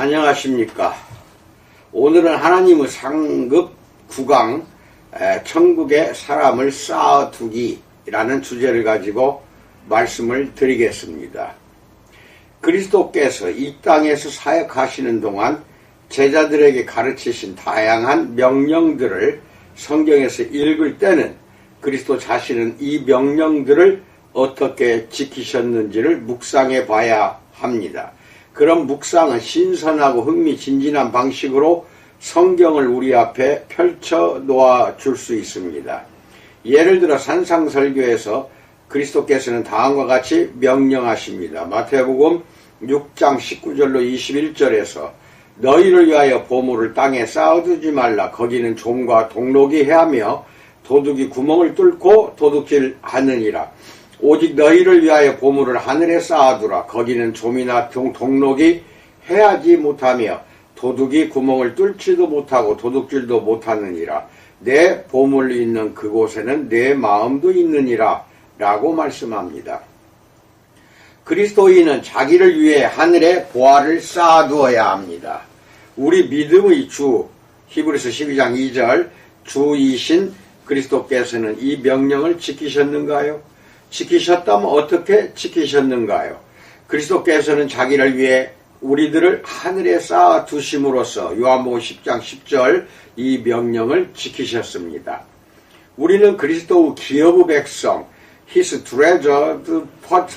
안녕하십니까. 오늘은 하나님의 상급 9강 천국에 사람을 쌓아두기라는 주제를 가지고 말씀을 드리겠습니다. 그리스도께서 이 땅에서 사역하시는 동안 제자들에게 가르치신 다양한 명령들을 성경에서 읽을 때는 그리스도 자신은 이 명령들을 어떻게 지키셨는지를 묵상해 봐야 합니다. 그런 묵상은 신선하고 흥미진진한 방식으로 성경을 우리 앞에 펼쳐 놓아 줄 수 있습니다. 예를 들어 산상설교에서 그리스도께서는 다음과 같이 명령하십니다. 마태복음 6장 19절로 21절에서 너희를 위하여 보물을 땅에 쌓아두지 말라. 거기는 좀과 동록이 해하며 도둑이 구멍을 뚫고 도둑질 하느니라. 오직 너희를 위하여 보물을 하늘에 쌓아두라. 거기는 좀이나 동록이 해하지 못하며 도둑이 구멍을 뚫지도 못하고 도둑질도 못하느니라. 내 보물이 있는 그곳에는 내 마음도 있느니라 라고 말씀합니다. 그리스도인은 자기를 위해 하늘에 보화를 쌓아두어야 합니다. 우리 믿음의 주 히브리서 12장 2절 주이신 그리스도께서는 이 명령을 지키셨는가요? 지키셨다면 어떻게 지키셨는가요? 그리스도께서는 자기를 위해 우리들을 하늘에 쌓아 두심으로써 요한복음 10장 10절 이 명령을 지키셨습니다. 우리는 그리스도의 기업의 백성, His treasured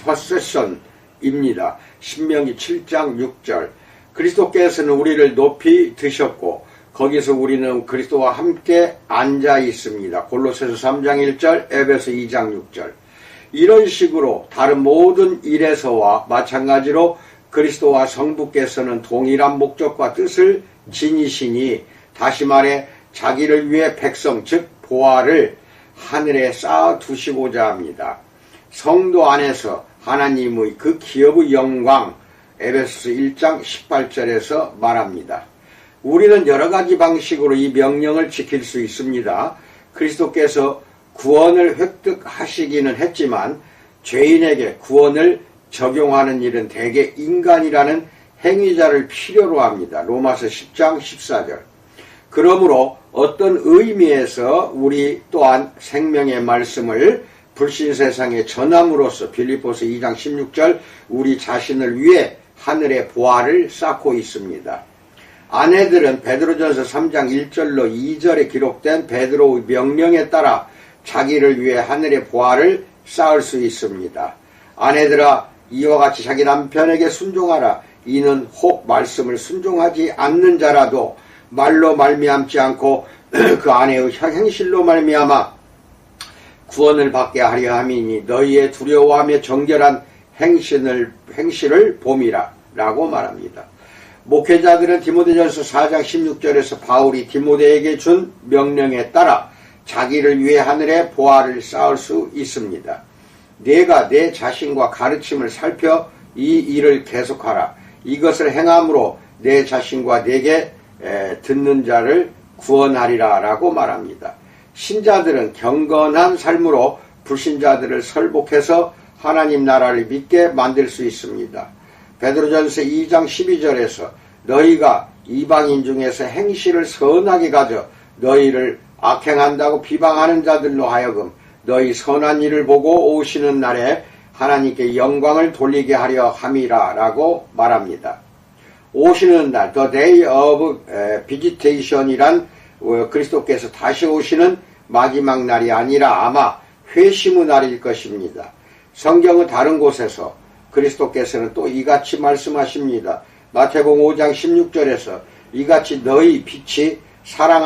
possession입니다. 신명기 7장 6절. 그리스도께서는 우리를 높이 드셨고 거기서 우리는 그리스도와 함께 앉아 있습니다. 골로새서 3장 1절, 에베소 2장 6절. 이런 식으로 다른 모든 일에서와 마찬가지로 그리스도와 성부께서는 동일한 목적과 뜻을 지니시니 다시 말해 자기를 위해 백성 즉 보화를 하늘에 쌓아 두시고자 합니다. 성도 안에서 하나님의 그 기업의 영광 에베소서 1장 18절에서 말합니다. 우리는 여러 가지 방식으로 이 명령을 지킬 수 있습니다. 그리스도께서 구원을 획득하시기는 했지만 죄인에게 구원을 적용하는 일은 대개 인간이라는 행위자를 필요로 합니다. 로마서 10장 14절. 그러므로 어떤 의미에서 우리 또한 생명의 말씀을 불신 세상에 전함으로써 빌립보서 2장 16절 우리 자신을 위해 하늘의 보화를 쌓고 있습니다. 아내들은 베드로전서 3장 1절로 2절에 기록된 베드로의 명령에 따라 자기를 위해 하늘의 보화를 쌓을 수 있습니다. 아내들아 이와 같이 자기 남편에게 순종하라. 이는 혹 말씀을 순종하지 않는 자라도 말로 말미암지 않고 그 아내의 행실로 말미암아 구원을 받게 하려 함이니 너희의 두려워하며 정결한 행실을 봄이라 라고 말합니다. 목회자들은 디모데전서 4장 16절에서 바울이 디모데에게 준 명령에 따라 자기를 위해 하늘에 보화를 쌓을 수 있습니다. 내가 내 자신과 가르침을 살펴 이 일을 계속하라. 이것을 행함으로 내 자신과 내게 듣는 자를 구원하리라 라고 말합니다. 신자들은 경건한 삶으로 불신자들을 설복해서 하나님 나라를 믿게 만들 수 있습니다. 베드로전서 2장 12절에서 너희가 이방인 중에서 행실을 선하게 가져 너희를 악행한다고 비방하는 자들로 하여금 너희 선한 일을 보고 오시는 날에 하나님께 영광을 돌리게 하려 함이라 라고 말합니다. 오시는 날, the day of visitation이란 그리스도께서 다시 오시는 마지막 날이 아니라 아마 회심의 날일 것입니다. 성경은 다른 곳에서 그리스도께서는 또 이같이 말씀하십니다. 마태복음 5장 16절에서 이같이 너희 빛이 사람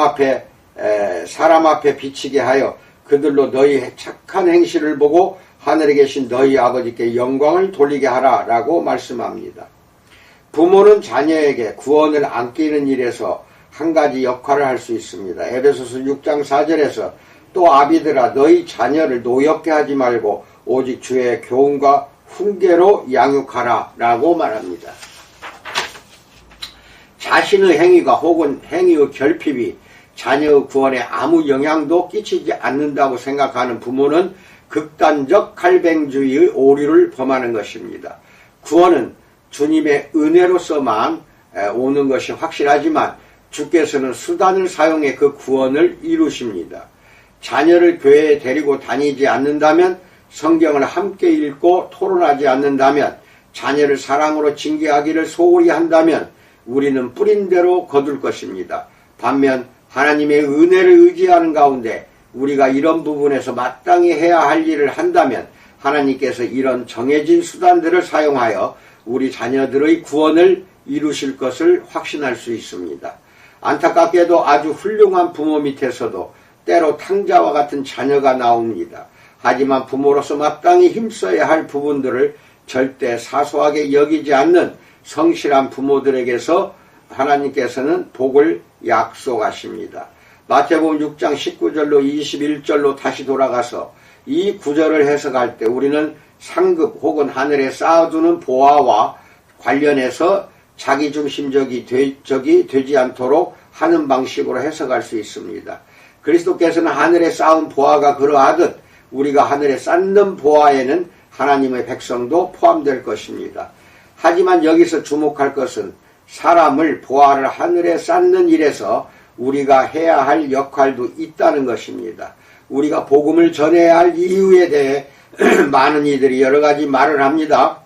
앞에 비치게 하여 그들로 너희 착한 행실을 보고 하늘에 계신 너희 아버지께 영광을 돌리게 하라 라고 말씀합니다. 부모는 자녀에게 구원을 안기는 일에서 한 가지 역할을 할 수 있습니다. 에베소서 6장 4절에서 또 아비들아 너희 자녀를 노엽게 하지 말고 오직 주의 교훈과 훈계로 양육하라 라고 말합니다. 자신의 행위가 혹은 행위의 결핍이 자녀의 구원에 아무 영향도 끼치지 않는다고 생각하는 부모는 극단적 칼뱅주의의 오류를 범하는 것입니다. 구원은 주님의 은혜로서만 오는 것이 확실하지만 주께서는 수단을 사용해 그 구원을 이루십니다. 자녀를 교회에 데리고 다니지 않는다면, 성경을 함께 읽고 토론하지 않는다면, 자녀를 사랑으로 징계하기를 소홀히 한다면 우리는 뿌린 대로 거둘 것입니다. 반면 하나님의 은혜를 의지하는 가운데 우리가 이런 부분에서 마땅히 해야 할 일을 한다면 하나님께서 이런 정해진 수단들을 사용하여 우리 자녀들의 구원을 이루실 것을 확신할 수 있습니다. 안타깝게도 아주 훌륭한 부모 밑에서도 때로 탕자와 같은 자녀가 나옵니다. 하지만 부모로서 마땅히 힘써야 할 부분들을 절대 사소하게 여기지 않는 성실한 부모들에게서 하나님께서는 복을 약속하십니다. 마태복음 6장 19절로 21절로 다시 돌아가서 이 구절을 해석할 때 우리는 상급 혹은 하늘에 쌓아두는 보화와 관련해서 자기중심적이 되지 않도록 하는 방식으로 해석할 수 있습니다. 그리스도께서는 하늘에 쌓은 보화가 그러하듯 우리가 하늘에 쌓는 보화에는 하나님의 백성도 포함될 것입니다. 하지만 여기서 주목할 것은 사람을 보화를 하늘에 쌓는 일에서 우리가 해야 할 역할도 있다는 것입니다. 우리가 복음을 전해야 할 이유에 대해 많은 이들이 여러 가지 말을 합니다.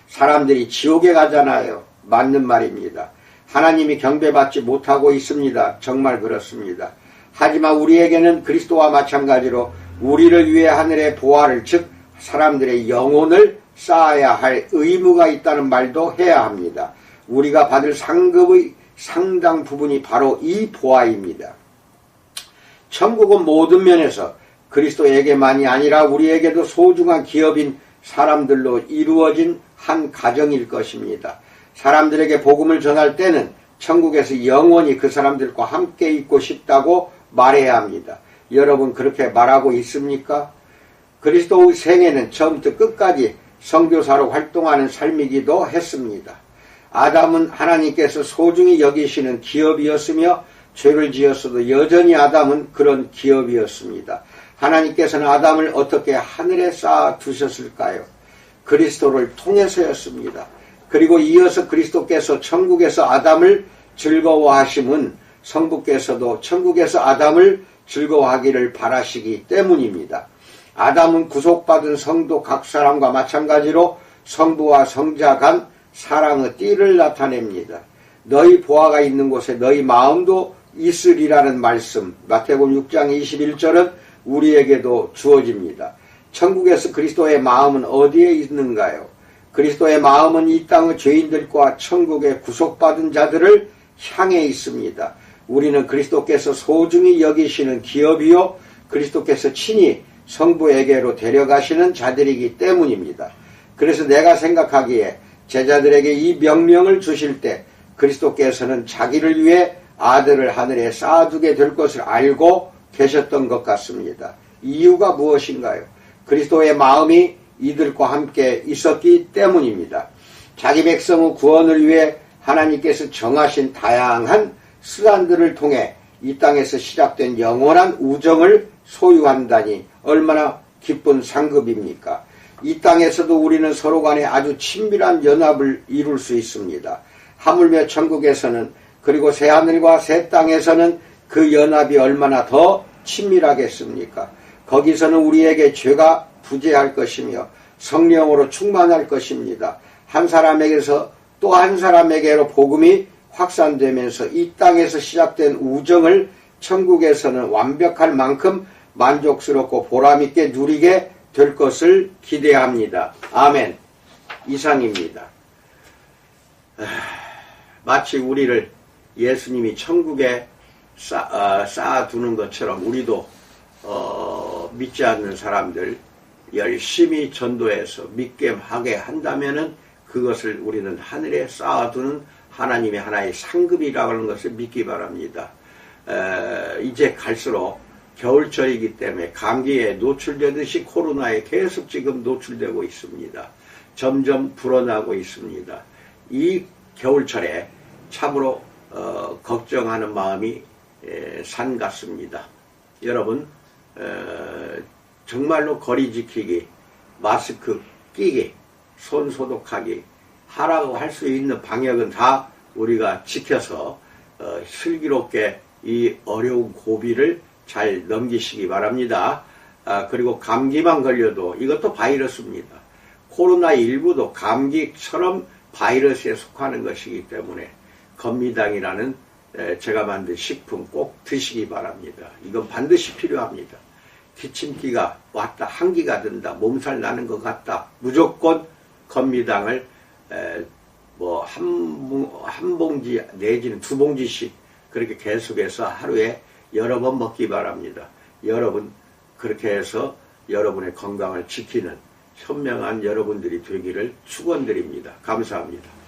사람들이 지옥에 가잖아요. 맞는 말입니다. 하나님이 경배받지 못하고 있습니다. 정말 그렇습니다. 하지만 우리에게는 그리스도와 마찬가지로 우리를 위해 하늘의 보화를, 즉 사람들의 영혼을 쌓아야 할 의무가 있다는 말도 해야 합니다. 우리가 받을 상급의 상당 부분이 바로 이 보화입니다. 천국은 모든 면에서 그리스도에게만이 아니라 우리에게도 소중한 기업인 사람들로 이루어진 한 가정일 것입니다. 사람들에게 복음을 전할 때는 천국에서 영원히 그 사람들과 함께 있고 싶다고 말해야 합니다. 여러분 그렇게 말하고 있습니까? 그리스도의 생애는 처음부터 끝까지 선교사로 활동하는 삶이기도 했습니다. 아담은 하나님께서 소중히 여기시는 기업이었으며 죄를 지었어도 여전히 아담은 그런 기업이었습니다. 하나님께서는 아담을 어떻게 하늘에 쌓아 두셨을까요? 그리스도를 통해서였습니다. 그리고 이어서 그리스도께서 천국에서 아담을 즐거워하심은 성부께서도 천국에서 아담을 즐거워하기를 바라시기 때문입니다. 아담은 구속받은 성도 각 사람과 마찬가지로 성부와 성자 간 사랑의 띠를 나타냅니다. 너희 보화가 있는 곳에 너희 마음도 있으리라는 말씀, 마태복음 6장 21절은 우리에게도 주어집니다. 천국에서 그리스도의 마음은 어디에 있는가요? 그리스도의 마음은 이 땅의 죄인들과 천국에 구속받은 자들을 향해 있습니다. 우리는 그리스도께서 소중히 여기시는 기업이요 그리스도께서 친히 성부에게로 데려가시는 자들이기 때문입니다. 그래서 내가 생각하기에 제자들에게 이 명령을 주실 때 그리스도께서는 자기를 위해 아들을 하늘에 쌓아두게 될 것을 알고 계셨던 것 같습니다. 이유가 무엇인가요? 그리스도의 마음이 이들과 함께 있었기 때문입니다. 자기 백성의 구원을 위해 하나님께서 정하신 다양한 수단들을 통해 이 땅에서 시작된 영원한 우정을 소유한다니 얼마나 기쁜 상급입니까? 이 땅에서도 우리는 서로 간에 아주 친밀한 연합을 이룰 수 있습니다. 하물며 천국에서는, 그리고 새하늘과 새 땅에서는 그 연합이 얼마나 더 친밀하겠습니까? 거기서는 우리에게 죄가 부재할 것이며 성령으로 충만할 것입니다. 한 사람에게서 또 한 사람에게로 복음이 확산되면서 이 땅에서 시작된 우정을 천국에서는 완벽할 만큼 만족스럽고 보람있게 누리게 될 것을 기대합니다. 아멘. 이상입니다. 마치 우리를 예수님이 천국에 쌓아두는 것처럼 우리도 믿지 않는 사람들 열심히 전도해서 믿게 하게 한다면은 그것을 우리는 하늘에 쌓아두는 하나님의 하나의 상급이라고 하는 것을 믿기 바랍니다. 이제 갈수록 겨울철이기 때문에 감기에 노출되듯이 코로나에 계속 지금 노출되고 있습니다. 점점 불어나고 있습니다. 이 겨울철에 참으로 걱정하는 마음이 산 같습니다. 여러분 정말로 거리 지키기, 마스크 끼기, 손 소독하기 하라고 할 수 있는 방역은 다 우리가 지켜서 슬기롭게 이 어려운 고비를 잘 넘기시기 바랍니다. 그리고 감기만 걸려도 이것도 바이러스입니다. 코로나19도 감기처럼 바이러스에 속하는 것이기 때문에 건미당이라는 제가 만든 식품 꼭 드시기 바랍니다. 이건 반드시 필요합니다. 기침기가 왔다, 한기가 든다, 몸살 나는 것 같다, 무조건 건미당을 한 봉지 내지는 2봉지씩 그렇게 계속해서 하루에 여러 번 먹기 바랍니다. 여러분 그렇게 해서 여러분의 건강을 지키는 현명한 여러분들이 되기를 축원드립니다. 감사합니다.